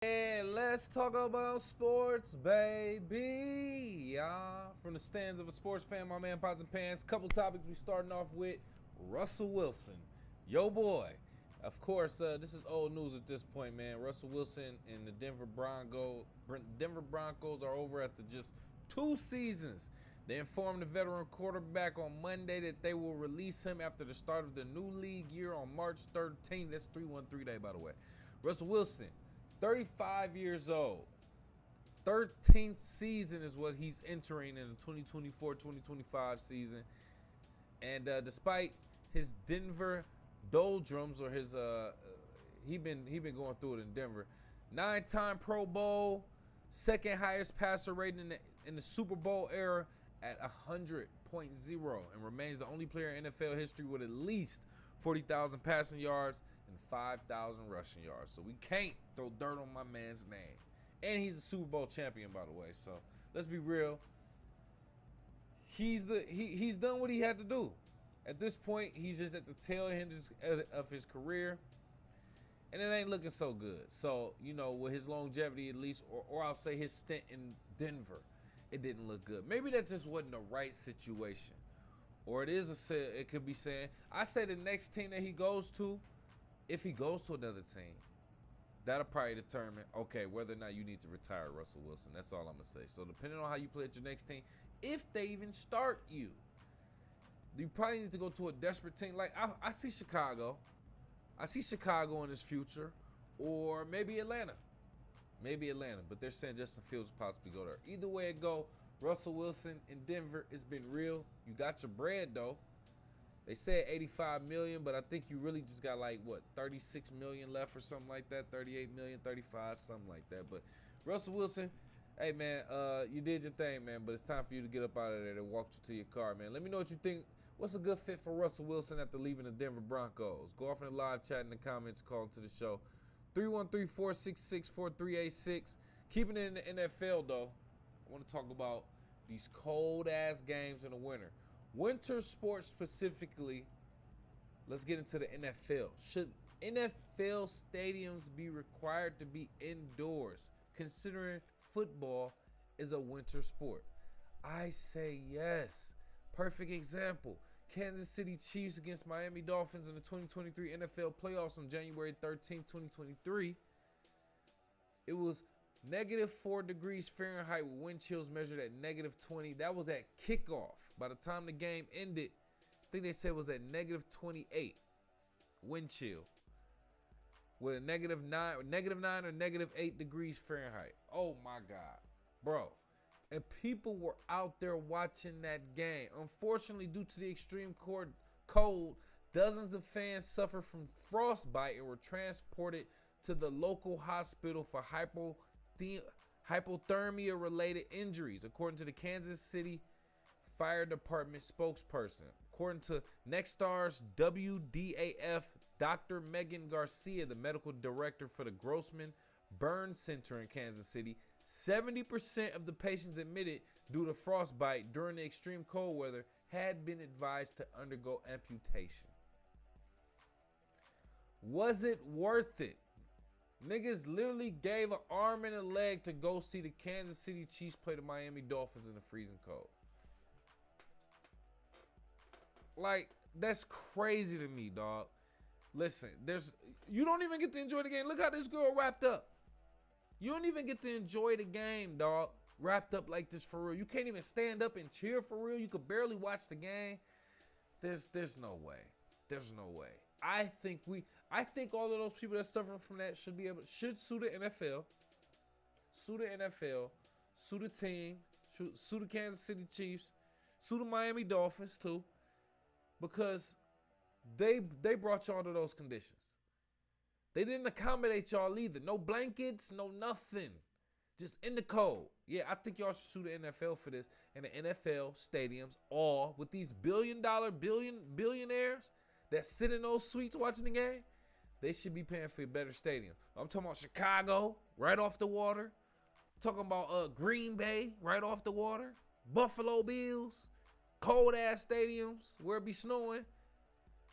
And let's talk about sports, baby. Yeah, from the stands of a sports fan, my man Pots and Pants. Couple topics we starting off with Russell Wilson, yo boy. Of course, this is old news at this point, man. Russell Wilson and the Denver Broncos are over after just 2 seasons. They informed the veteran quarterback on Monday that they will release him after the start of the new league year on March 13th. That's 313 day, by the way. Russell Wilson, 35 years old. 13th season is what he's entering in the 2024-2025 season. And despite his Denver doldrums, or his he been going through it in Denver. 9-time Pro Bowl, second highest passer rating in the Super Bowl era at 100.0, and remains the only player in NFL history with at least 40,000 passing yards and 5,000 rushing yards. So we can't throw dirt on my man's name. And he's a Super Bowl champion, by the way. So let's be real. He's done what he had to do. At this point, he's just at the tail end of his career. And it ain't looking so good. So, you know, with his longevity at least, or I'll say his stint in Denver, it didn't look good. Maybe that just wasn't the right situation. Or it could be saying, I say the next team that he goes to, if he goes to another team, that'll probably determine, okay, whether or not you need to retire Russell Wilson. That's all I'm going to say. So depending on how you play at your next team, if they even start you probably need to go to a desperate team. Like, I see Chicago. I see Chicago in his future. Or maybe Atlanta. But they're saying Justin Fields will possibly go there. Either way it go, Russell Wilson in Denver, it's been real. You got your bread, though. They said $85 million, but I think you really just got like, what, $36 million left or something like that, $38 million, $35, something like that. But Russell Wilson, hey, man, you did your thing, man, but it's time for you to get up out of there and walk you to your car, man. Let me know what you think. What's a good fit for Russell Wilson after leaving the Denver Broncos? Go off in the live chat in the comments, call into the show. 313-466-4386. Keeping it in the NFL, though, I want to talk about these cold-ass games in the winter. Winter sports specifically, let's get into the NFL. Should NFL stadiums be required to be indoors, considering football is a winter sport? I say yes. Perfect example. Kansas City Chiefs against Miami Dolphins in the 2023 NFL playoffs on January 13, 2023. It was -4 degrees Fahrenheit with wind chills measured at -20. That was at kickoff. By the time the game ended, I think they said it was at -28 wind chill with a -9 or -8 degrees Fahrenheit. Oh my God, bro. And people were out there watching that game. Unfortunately, due to the extreme cold, dozens of fans suffered from frostbite and were transported to the local hospital for hypothermia-related injuries, according to the Kansas City Fire Department spokesperson. According to Nexstar's WDAF, Dr. Megan Garcia, the medical director for the Grossman Burn Center in Kansas City, 70% of the patients admitted due to frostbite during the extreme cold weather had been advised to undergo amputation. Was it worth it? Niggas literally gave an arm and a leg to go see the Kansas City Chiefs play the Miami Dolphins in the freezing cold. Like, that's crazy to me, dog. Listen, you don't even get to enjoy the game. Look how this girl wrapped up. You don't even get to enjoy the game, dog. Wrapped up like this for real. You can't even stand up and cheer for real. You could barely watch the game. There's no way. There's no way. I think all of those people that suffer from that should sue the NFL. Sue the NFL. Sue the team. Sue the Kansas City Chiefs. Sue the Miami Dolphins too. Because they brought y'all to those conditions. They didn't accommodate y'all either. No blankets, no nothing. Just in the cold. Yeah, I think y'all should sue the NFL for this. And the NFL stadiums, all with these billionaires that sit in those suites watching the game, they should be paying for a better stadium. I'm talking about Chicago, right off the water. I'm talking about Green Bay, right off the water. Buffalo Bills, cold ass stadiums where it be snowing.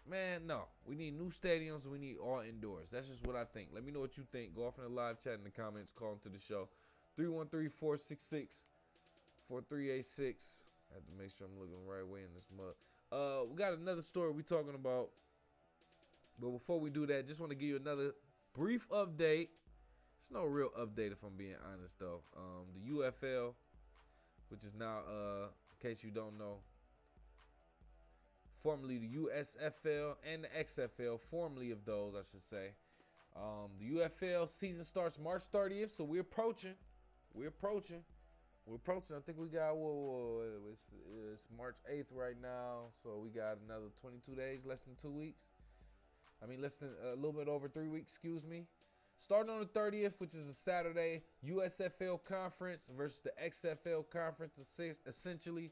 Man, no. We need new stadiums. We need all indoors. That's just what I think. Let me know what you think. Go off in the live chat in the comments. Call into the show. 313-466-4386. I have to make sure I'm looking the right way in this mug. We got another story we talking about. But before we do that, just want to give you another brief update. It's no real update if I'm being honest, though. The UFL, which is now, in case you don't know, formerly the USFL and the XFL, formerly of those, I should say. The UFL season starts March 30th, so we're approaching. I think we got, it's March 8th right now, so we got another 22 days, less than 2 weeks. I mean, less than a little bit over 3 weeks, excuse me. Starting on the 30th, which is a Saturday, USFL Conference versus the XFL Conference, essentially.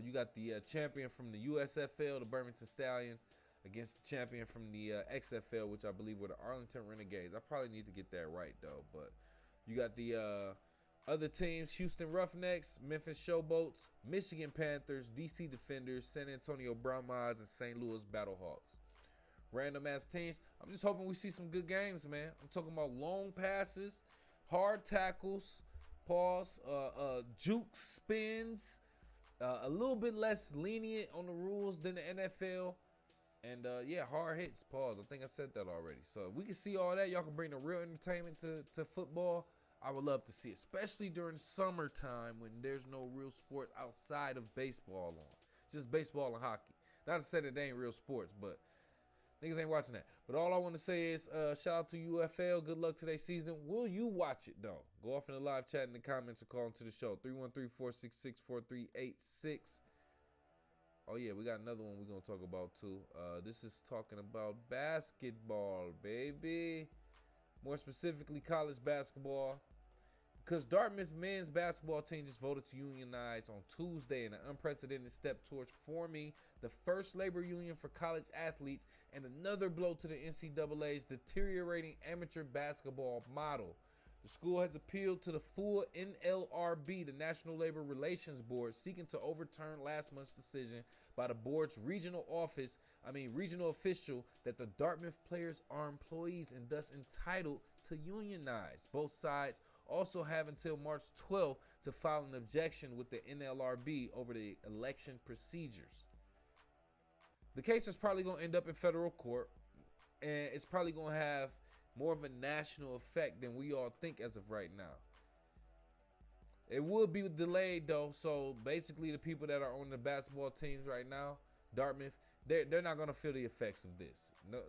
You got the champion from the USFL, the Birmingham Stallions, against the champion from the XFL, which I believe were the Arlington Renegades. I probably need to get that right, though. But you got the other teams, Houston Roughnecks, Memphis Showboats, Michigan Panthers, DC Defenders, San Antonio Brahmas, and St. Louis Battlehawks. Random ass teams. I'm just hoping we see some good games, man. I'm talking about long passes, hard tackles, juke spins, a little bit less lenient on the rules than the NFL, and hard hits. I think I said that already. So if we can see all that, y'all can bring the real entertainment to football. I would love to see it, especially during summertime when there's no real sports outside of baseball on. It's just baseball and hockey. Not to say that they ain't real sports, but niggas ain't watching that. But all I want to say is shout out to UFL. Good luck today's season. Will you watch it, though? Go off in the live chat in the comments or call into the show. 313-466-4386. Oh, yeah, we got another one we're going to talk about, too. This is talking about basketball, baby. More specifically, college basketball. Because Dartmouth's men's basketball team just voted to unionize on Tuesday in an unprecedented step towards forming the first labor union for college athletes and another blow to the NCAA's deteriorating amateur basketball model. The school has appealed to the full NLRB, the National Labor Relations Board, seeking to overturn last month's decision by the board's regional official that the Dartmouth players are employees and thus entitled to unionize. Both sides also have until March 12th to file an objection with the NLRB over the election procedures. The case is probably going to end up in federal court, and it's probably going to have more of a national effect than we all think as of right now. It will be delayed, though, so basically the people that are on the basketball teams right now, Dartmouth, they're not going to feel the effects of this. No,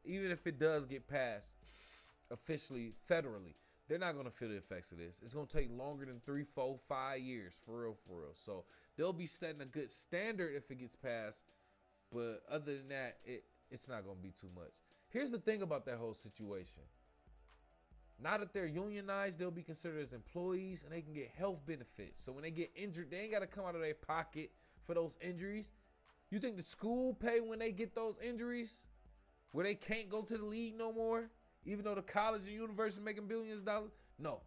even if it does get passed officially, federally, they're not going to feel the effects of this. It's going to take longer than 3, 4, 5 years, for real. So they'll be setting a good standard if it gets passed, but other than that, it's not going to be too much. Here's the thing about that whole situation. Now that they're unionized, they'll be considered as employees and they can get health benefits. So when they get injured, they ain't got to come out of their pocket for those injuries. You think the school pay when they get those injuries? Where they can't go to the league no more? Even though the college and university making billions of dollars? No.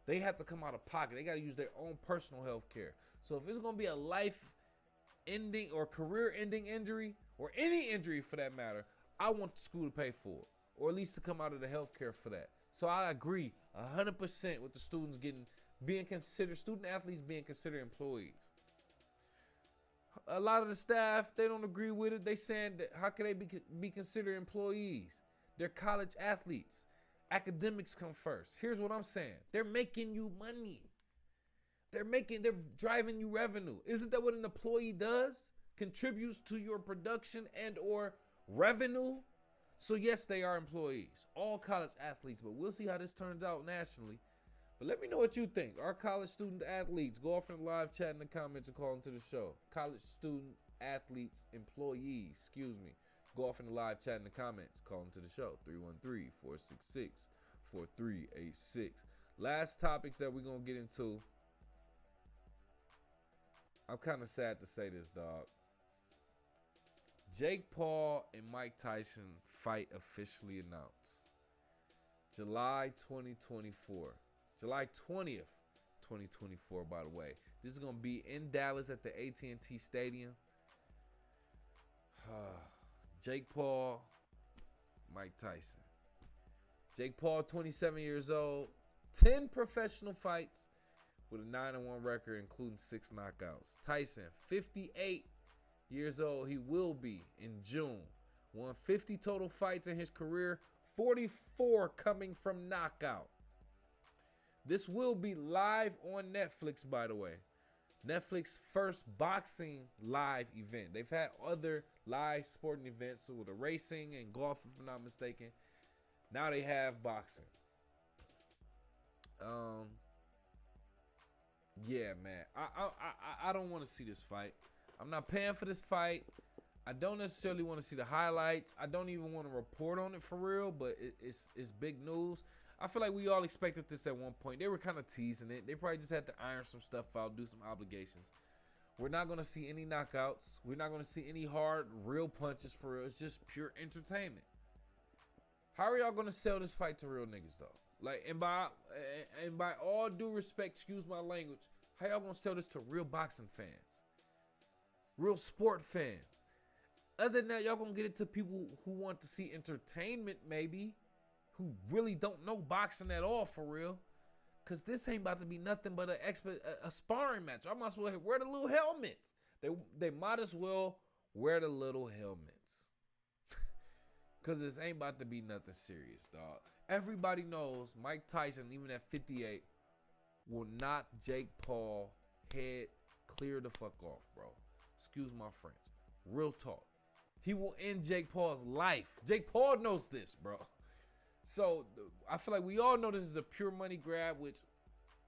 They have to come out of pocket. They got to use their own personal health care. So if it's going to be a life-ending or career-ending injury, or any injury for that matter, I want the school to pay for it, or at least to come out of the health care for that. So I agree 100% with the students student athletes being considered employees. A lot of the staff, they don't agree with it. They saying that how can they be considered employees? They're college athletes. Academics come first. Here's what I'm saying. They're making you money. They're driving you revenue. Isn't that what an employee does? Contributes to your production and or revenue. So yes, they are employees, all college athletes, but we'll see how this turns out nationally. But let me know what you think. Our college student athletes, go off in the live chat in the comments and call into the show. College student athletes, employees, go off in the live chat in the comments, call into the show. 313-466-4386. Last topics that we're going to get into. I'm kind of sad to say this, dog. Jake Paul and Mike Tyson fight officially announced. July 2024. July 20th, 2024, by the way. This is going to be in Dallas at the AT&T Stadium. Jake Paul, Mike Tyson. Jake Paul, 27 years old, 10 professional fights with a 9-1 record, including 6 knockouts. Tyson, 58 years old, he will be in June. Won 50 total fights in his career, 44 coming from knockout. This will be live on Netflix, by the way. Netflix first boxing live event. They've had other live sporting events, so with the racing and golf, if I'm not mistaken. Now they have boxing. Yeah, man. I don't want to see this fight. I'm not paying for this fight. I don't necessarily want to see the highlights. I don't even want to report on it for real, but it's big news. I feel like we all expected this at one point. They were kind of teasing it. They probably just had to iron some stuff out, do some obligations. We're not going to see any knockouts. We're not going to see any hard, real punches for real. It's just pure entertainment. How are y'all going to sell this fight to real niggas, though? Like, and by all due respect, excuse my language, how y'all going to sell this to real boxing fans? Real sport fans? Other than that, y'all going to get it to people who want to see entertainment, maybe, who really don't know boxing at all, for real. Because this ain't about to be nothing but a sparring match. I might as well wear the little helmets. They might as well wear the little helmets. Because this ain't about to be nothing serious, dog. Everybody knows Mike Tyson, even at 58, will knock Jake Paul head clear the fuck off, bro. Excuse my French. Real talk. He will end Jake Paul's life. Jake Paul knows this, bro. So, I feel like we all know this is a pure money grab, which,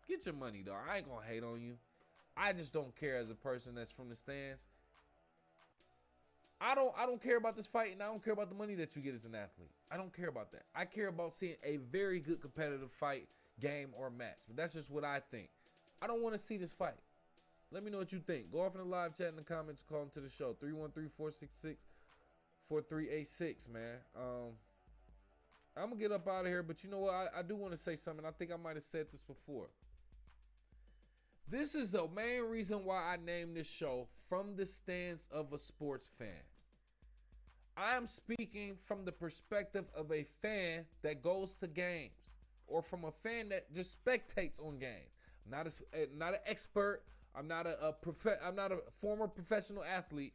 get your money, dog. I ain't gonna hate on you. I just don't care as a person that's from the stands. I don't care about this fight, and I don't care about the money that you get as an athlete. I don't care about that. I care about seeing a very good competitive fight, game, or match. But that's just what I think. I don't want to see this fight. Let me know what you think. Go off in the live chat in the comments, call into the show. 313-466-4386, man. I'm going to get up out of here, but you know what? I do want to say something. I think I might have said this before. This is the main reason why I named this show From the Stance of a Sports Fan. I am speaking from the perspective of a fan that goes to games, or from a fan that just spectates on games. I'm not an expert. I'm not a former professional athlete.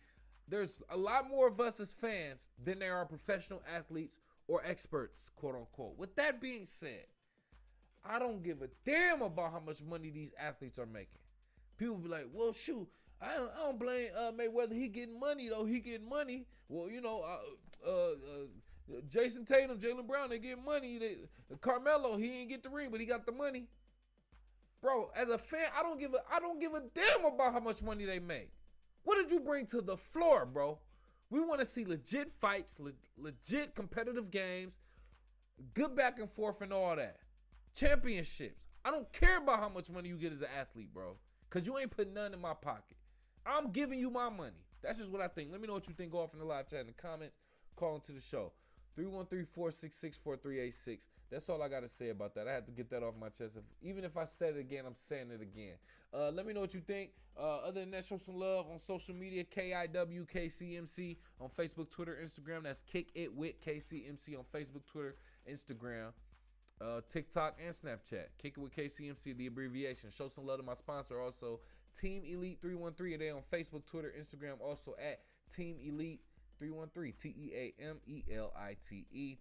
There's a lot more of us as fans than there are professional athletes or experts, quote unquote. With that being said, I don't give a damn about how much money these athletes are making. People be like, well, shoot, I don't blame Mayweather. He getting money, though. He getting money. Well, you know, Jason Tatum, Jaylen Brown, they get money. Carmelo, he ain't get the ring, but he got the money. Bro, as a fan, I don't give a damn about how much money they make. What did you bring to the floor, bro? We want to see legit fights, legit competitive games, good back and forth and all that. Championships. I don't care about how much money you get as an athlete, bro, because you ain't putting none in my pocket. I'm giving you my money. That's just what I think. Let me know what you think. Go off in the live chat in the comments. Call into the show. 313-466-4386. That's all I got to say about that. I had to get that off my chest. Even if I said it again, I'm saying it again. Let me know what you think. Other than that, show some love on social media. KIWKCMC on Facebook, Twitter, Instagram. That's Kick It With KCMC on Facebook, Twitter, Instagram, TikTok, and Snapchat. Kick It With KCMC, the abbreviation. Show some love to my sponsor also, Team Elite 313. They on Facebook, Twitter, Instagram, also at Team Elite 313, TEAMELITE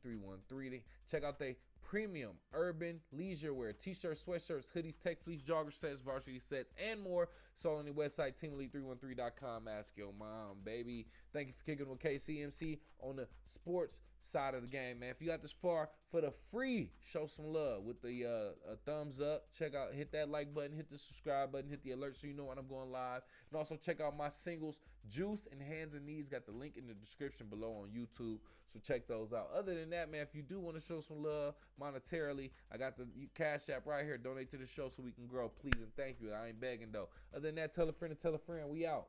313. Check out their premium urban leisure wear, t-shirts, sweatshirts, hoodies, tech fleece, jogger sets, varsity sets, and more. So on the website, teamelite313.com. Ask your mom, baby. Thank you for kicking with KCMC on the sports side of the game, man. If you got this far, for the free, show some love with the thumbs up. Check out, hit that like button, hit the subscribe button, hit the alert so you know when I'm going live. And also check out my singles, Juice and Hands and Knees. Got the link in the description below on YouTube, so check those out. Other than that, man, if you do want to show some love monetarily, I got the Cash App right here. Donate to the show so we can grow, please and thank you. I ain't begging though. Other than that, tell a friend to tell a friend. We out.